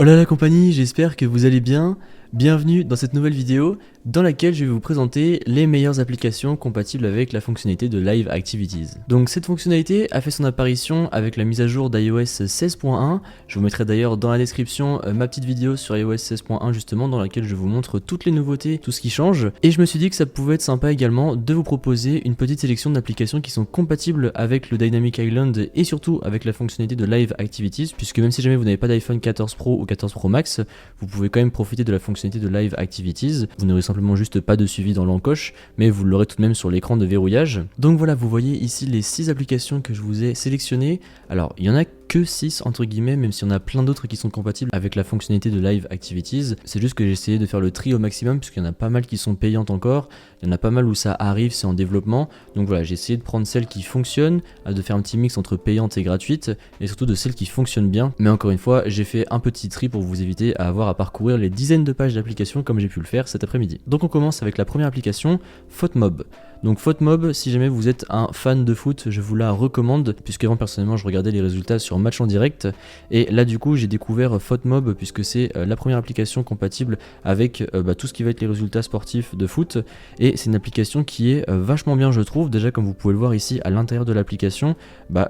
Hola la compagnie, j'espère que vous allez bien. Bienvenue dans cette nouvelle vidéo dans laquelle je vais vous présenter les meilleures applications compatibles avec la fonctionnalité de Live Activities. Donc cette fonctionnalité a fait son apparition avec la mise à jour d'iOS 16.1. Je vous mettrai d'ailleurs dans la description ma petite vidéo sur iOS 16.1 justement dans laquelle je vous montre toutes les nouveautés, tout ce qui change. Et je me suis dit que ça pouvait être sympa également de vous proposer une petite sélection d'applications qui sont compatibles avec le Dynamic Island et surtout avec la fonctionnalité de Live Activities, puisque même si jamais vous n'avez pas d'iPhone 14 Pro ou 14 Pro Max, vous pouvez quand même profiter de la fonctionnalité de Live Activities. Vous n'aurez simplement juste pas de suivi dans l'encoche, mais vous l'aurez tout de même sur l'écran de verrouillage. Donc voilà, vous voyez ici les 6 applications que je vous ai sélectionnées. Alors, il y en a que 6 entre guillemets, même s'il y en a plein d'autres qui sont compatibles avec la fonctionnalité de Live Activities. C'est juste que j'ai essayé de faire le tri au maximum, puisqu'il y en a pas mal qui sont payantes encore, il y en a pas mal où ça arrive, c'est en développement. Donc voilà, j'ai essayé de prendre celles qui fonctionnent, de faire un petit mix entre payantes et gratuites, et surtout de celles qui fonctionnent bien. Mais encore une fois, j'ai fait un petit tri pour vous éviter à avoir à parcourir les dizaines de pages d'applications comme j'ai pu le faire cet après-midi. Donc on commence avec la première application, FootMob. Donc FootMob, si jamais vous êtes un fan de foot, je vous la recommande, puisque avant personnellement je regardais les résultats sur Match en direct, et là du coup j'ai découvert FootMob puisque c'est la première application compatible avec tout ce qui va être les résultats sportifs de foot, et c'est une application qui est vachement bien je trouve. Déjà comme vous pouvez le voir ici à l'intérieur de l'application,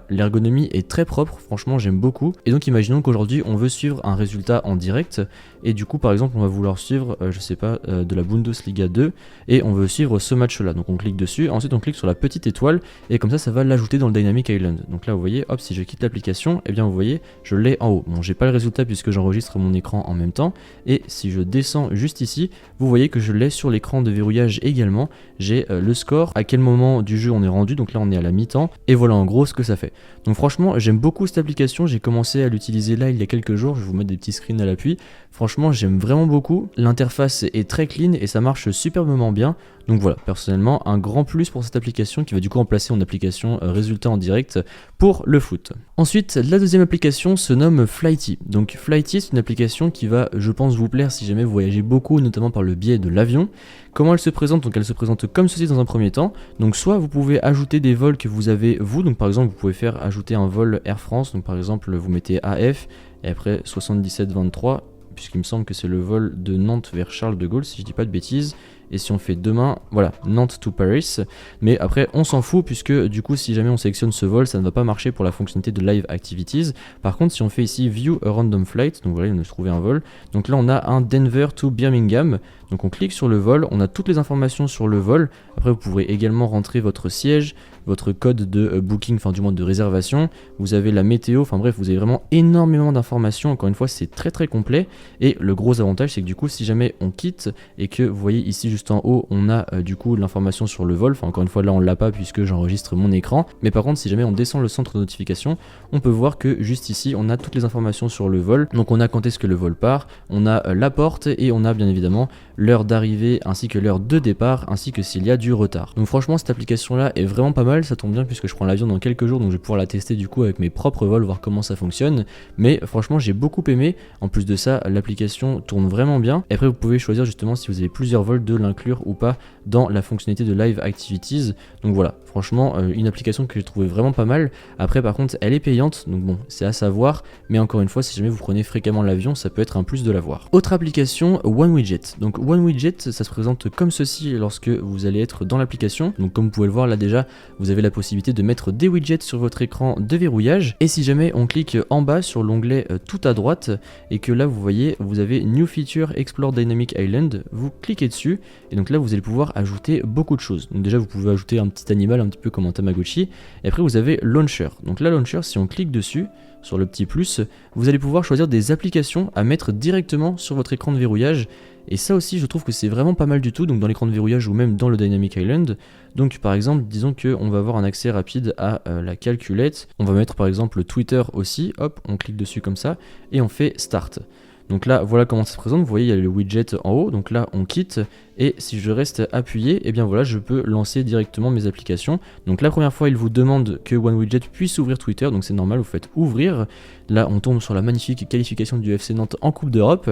l'ergonomie est très propre, franchement j'aime beaucoup. Et donc imaginons qu'aujourd'hui on veut suivre un résultat en direct, et du coup par exemple on va vouloir suivre de la Bundesliga 2, et on veut suivre ce match là, donc on clique dessus, ensuite on clique sur la petite étoile et comme ça va l'ajouter dans le Dynamic Island. Donc là vous voyez, hop, si je quitte l'application, et bien vous voyez, je l'ai en haut. Bon, j'ai pas le résultat puisque j'enregistre mon écran en même temps, et si je descends juste ici, vous voyez que je l'ai sur l'écran de verrouillage également. J'ai le score, à quel moment du jeu on est rendu, donc là on est à la mi-temps, et voilà en gros ce que ça fait. Donc franchement j'aime beaucoup cette application, j'ai commencé à l'utiliser là il y a quelques jours, je vais vous mettre des petits screens à l'appui. Franchement j'aime vraiment beaucoup, l'interface est très clean et ça marche superbement bien. Donc voilà, personnellement un grand plus pour cette application qui va du coup remplacer mon application résultat en direct pour le foot. Ensuite, la deuxième application se nomme Flighty. Donc Flighty, c'est une application qui va, je pense, vous plaire si jamais vous voyagez beaucoup, notamment par le biais de l'avion. Comment elle se présente? Donc elle se présente comme ceci dans un premier temps. Donc soit vous pouvez ajouter des vols que vous avez vous, donc par exemple vous pouvez faire ajouter un vol Air France, donc par exemple vous mettez AF et après 7723, puisqu'il me semble que c'est le vol de Nantes vers Charles de Gaulle si je dis pas de bêtises. Et si on fait demain, voilà, Nantes to Paris, mais après on s'en fout puisque du coup si jamais on sélectionne ce vol, ça ne va pas marcher pour la fonctionnalité de Live Activities. Par contre si on fait ici View a Random Flight, donc voilà, il nous trouver un vol, donc là on a un Denver to Birmingham, donc on clique sur le vol, on a toutes les informations sur le vol. Après vous pourrez également rentrer votre siège, votre code de booking, enfin du moins de réservation, vous avez la météo, enfin bref vous avez vraiment énormément d'informations, encore une fois c'est très très complet. Et le gros avantage c'est que du coup si jamais on quitte et que vous voyez ici juste en haut on a du coup l'information sur le vol, enfin encore une fois là on l'a pas puisque j'enregistre mon écran, mais par contre si jamais on descend le centre de notification, on peut voir que juste ici on a toutes les informations sur le vol. Donc on a quand est-ce que le vol part, on a la porte et on a bien évidemment l'heure d'arrivée ainsi que l'heure de départ ainsi que s'il y a du retard. Donc franchement cette application là est vraiment pas mal, ça tombe bien puisque je prends l'avion dans quelques jours, donc je vais pouvoir la tester du coup avec mes propres vols, voir comment ça fonctionne. Mais franchement j'ai beaucoup aimé, en plus de ça l'application tourne vraiment bien. Et après vous pouvez choisir justement si vous avez plusieurs vols de l'inclure ou pas dans la fonctionnalité de Live Activities. Donc voilà, franchement une application que j'ai trouvé vraiment pas mal. Après par contre elle est payante, donc bon c'est à savoir, mais encore une fois si jamais vous prenez fréquemment l'avion ça peut être un plus de l'avoir. Autre application, OneWidget. Donc OneWidget ça se présente comme ceci lorsque vous allez être dans l'application. Donc comme vous pouvez le voir là déjà vous avez la possibilité de mettre des widgets sur votre écran de verrouillage, et si jamais on clique en bas sur l'onglet tout à droite et que là vous voyez vous avez New Feature Explore Dynamic Island, vous cliquez dessus et donc là vous allez pouvoir ajouter beaucoup de choses. Donc déjà vous pouvez ajouter un petit animal un petit peu comme un Tamagotchi, et après vous avez Launcher. Donc là Launcher, si on clique dessus sur le petit plus, vous allez pouvoir choisir des applications à mettre directement sur votre écran de verrouillage. Et ça aussi je trouve que c'est vraiment pas mal du tout, donc dans l'écran de verrouillage ou même dans le Dynamic Island. Donc par exemple disons qu'on va avoir un accès rapide à la calculette, on va mettre par exemple Twitter aussi, hop on clique dessus comme ça et on fait Start. Donc là voilà comment ça se présente, vous voyez il y a le widget en haut, donc là on quitte et si je reste appuyé, et bien voilà je peux lancer directement mes applications. Donc la première fois il vous demande que OneWidget puisse ouvrir Twitter, donc c'est normal, vous faites ouvrir. Là on tombe sur la magnifique qualification du FC Nantes en Coupe d'Europe.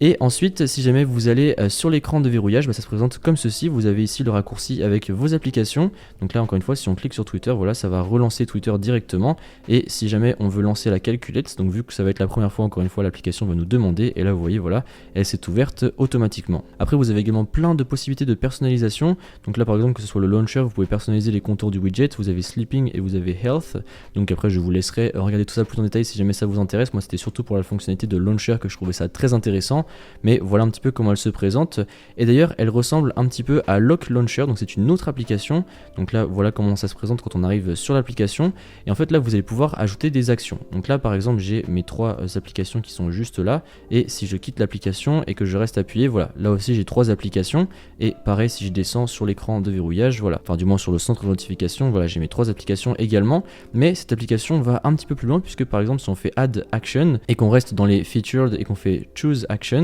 Et ensuite, si jamais vous allez sur l'écran de verrouillage, ça se présente comme ceci. Vous avez ici le raccourci avec vos applications. Donc là, encore une fois, si on clique sur Twitter, voilà, ça va relancer Twitter directement. Et si jamais on veut lancer la calculette, donc vu que ça va être la première fois, encore une fois, l'application va nous demander. Et là, vous voyez, voilà, elle s'est ouverte automatiquement. Après, vous avez également plein de possibilités de personnalisation. Donc là, par exemple, que ce soit le launcher, vous pouvez personnaliser les contours du widget. Vous avez Sleeping et vous avez Health. Donc après, je vous laisserai regarder tout ça plus en détail si jamais ça vous intéresse. Moi, c'était surtout pour la fonctionnalité de launcher que je trouvais ça très intéressant. Mais voilà un petit peu comment elle se présente. Et d'ailleurs, elle ressemble un petit peu à Lock Launcher, donc c'est une autre application. Donc là, voilà comment ça se présente quand on arrive sur l'application. Et en fait, là, vous allez pouvoir ajouter des actions. Donc là, par exemple, j'ai mes 3 applications qui sont juste là. Et si je quitte l'application et que je reste appuyé, voilà, là aussi, j'ai 3 applications. Et pareil, si je descends sur l'écran de verrouillage, voilà, enfin du moins sur le centre de notification, voilà, j'ai mes 3 applications également. Mais cette application va un petit peu plus loin puisque par exemple, si on fait Add Action et qu'on reste dans les Featured et qu'on fait Choose Action,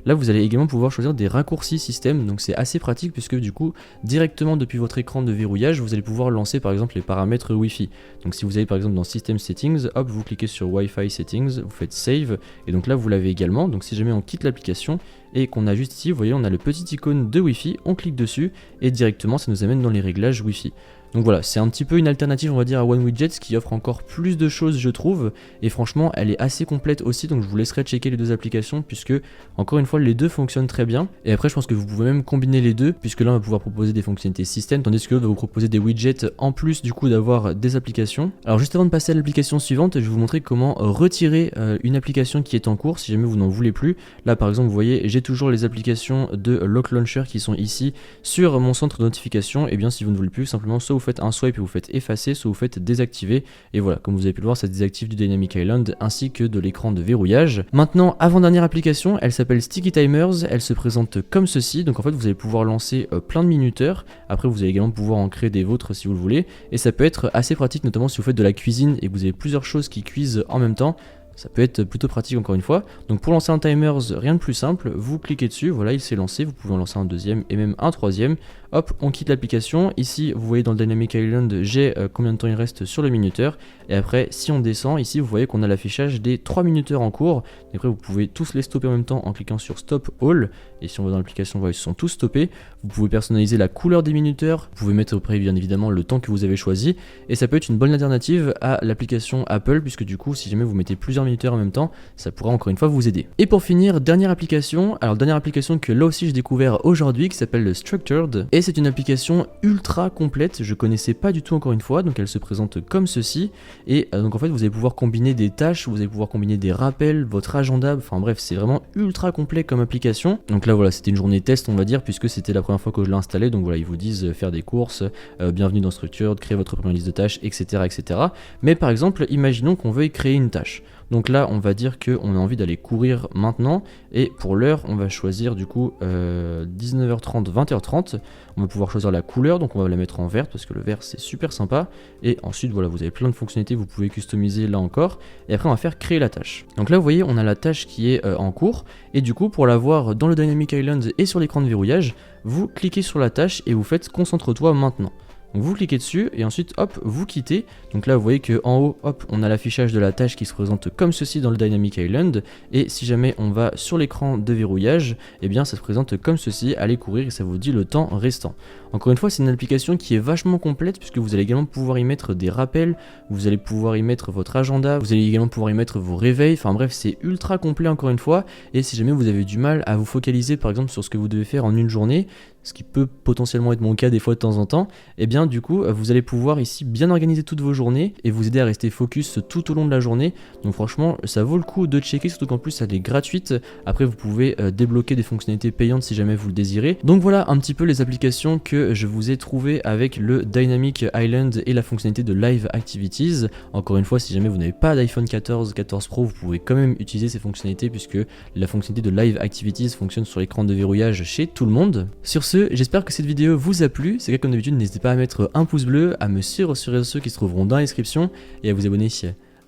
là vous allez également pouvoir choisir des raccourcis système, donc c'est assez pratique puisque du coup directement depuis votre écran de verrouillage vous allez pouvoir lancer par exemple les paramètres Wi-Fi. Donc si vous allez par exemple dans System Settings, hop, vous cliquez sur Wi-Fi Settings, vous faites Save et donc là vous l'avez également. Donc si jamais on quitte l'application et qu'on a juste ici, vous voyez on a le petit icône de Wi-Fi, on clique dessus et directement ça nous amène dans les réglages Wi-Fi. Donc voilà, c'est un petit peu une alternative on va dire à OneWidget qui offre encore plus de choses je trouve, et franchement elle est assez complète aussi, donc je vous laisserai checker les 2 applications puisque encore une fois les 2 fonctionnent très bien. Et après je pense que vous pouvez même combiner les 2 puisque là on va pouvoir proposer des fonctionnalités système tandis que l'autre va vous proposer des widgets en plus du coup d'avoir des applications. Alors juste avant de passer à l'application suivante, je vais vous montrer comment retirer une application qui est en cours si jamais vous n'en voulez plus. Là par exemple vous voyez j'ai toujours les applications de Lock Launcher qui sont ici sur mon centre de notification. Et bien si vous ne voulez plus, simplement soit vous faites un swipe et vous faites effacer, soit vous faites désactiver, et voilà, comme vous avez pu le voir, ça désactive du Dynamic Island ainsi que de l'écran de verrouillage. Maintenant, avant-dernière application, elle s'appelle Sticky Timers, elle se présente comme ceci. Donc en fait vous allez pouvoir lancer plein de minuteurs, après vous allez également pouvoir en créer des vôtres si vous le voulez, et ça peut être assez pratique notamment si vous faites de la cuisine et que vous avez plusieurs choses qui cuisent en même temps. Ça peut être plutôt pratique encore une fois. Donc pour lancer un timer, rien de plus simple, vous cliquez dessus, voilà il s'est lancé, vous pouvez en lancer un deuxième et même un troisième. Hop, on quitte l'application. Ici vous voyez dans le Dynamic Island j'ai combien de temps il reste sur le minuteur. Et après si on descend, ici vous voyez qu'on a l'affichage des 3 minuteurs en cours. Et après vous pouvez tous les stopper en même temps en cliquant sur Stop All. Et si on va dans l'application, vous voyez ils sont tous stoppés. Vous pouvez personnaliser la couleur des minuteurs, vous pouvez mettre auprès bien évidemment le temps que vous avez choisi. Et ça peut être une bonne alternative à l'application Apple puisque du coup si jamais vous mettez plusieurs minuteurs en même temps, ça pourra encore une fois vous aider. Et pour finir, dernière application que là aussi j'ai découvert aujourd'hui qui s'appelle le Structured. Et c'est une application ultra complète, je connaissais pas du tout encore une fois, donc elle se présente comme ceci. Et donc en fait vous allez pouvoir combiner des tâches, vous allez pouvoir combiner des rappels, votre agenda, enfin bref c'est vraiment ultra complet comme application. Donc là voilà, c'était une journée test on va dire puisque c'était la première fois que je l'ai installé. Donc voilà, ils vous disent faire des courses, bienvenue dans Structured, créer votre première liste de tâches, etc. etc. Mais par exemple, imaginons qu'on veuille créer une tâche. Donc là, on va dire qu'on a envie d'aller courir maintenant. Et pour l'heure, on va choisir du coup 19h30, 20h30. On va pouvoir choisir la couleur, donc on va la mettre en vert parce que le vert c'est super sympa. Et ensuite, voilà, vous avez plein de fonctionnalités, vous pouvez customiser là encore. Et après, on va faire créer la tâche. Donc là, vous voyez, on a la tâche qui est en cours. Et du coup, pour la voir dans le Dynamic Island et sur l'écran de verrouillage, vous cliquez sur la tâche et vous faites concentre-toi maintenant. Donc vous cliquez dessus et ensuite hop vous quittez. Donc là vous voyez que en haut hop on a l'affichage de la tâche qui se présente comme ceci dans le Dynamic Island. Et si jamais on va sur l'écran de verrouillage, et bien ça se présente comme ceci, allez courir et ça vous dit le temps restant. Encore une fois c'est une application qui est vachement complète puisque vous allez également pouvoir y mettre des rappels, vous allez pouvoir y mettre votre agenda, vous allez également pouvoir y mettre vos réveils, enfin bref c'est ultra complet encore une fois. Et si jamais vous avez du mal à vous focaliser par exemple sur ce que vous devez faire en une journée, ce qui peut potentiellement être mon cas des fois de temps en temps, et bien du coup vous allez pouvoir ici bien organiser toutes vos journées et vous aider à rester focus tout au long de la journée. Donc franchement ça vaut le coup de checker, surtout qu'en plus elle est gratuite. Après vous pouvez débloquer des fonctionnalités payantes si jamais vous le désirez. Donc voilà un petit peu les applications que je vous ai trouvées avec le Dynamic Island et la fonctionnalité de Live Activities. Encore une fois si jamais vous n'avez pas d'iPhone 14 Pro, vous pouvez quand même utiliser ces fonctionnalités puisque la fonctionnalité de Live Activities fonctionne sur l'écran de verrouillage chez tout le monde. Sur ce, j'espère que cette vidéo vous a plu. C'est comme d'habitude, n'hésitez pas à mettre un pouce bleu, à me suivre sur les réseaux sociaux qui se trouveront dans la description et à vous abonner.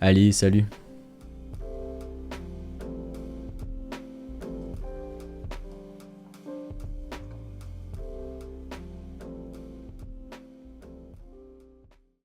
Allez, salut!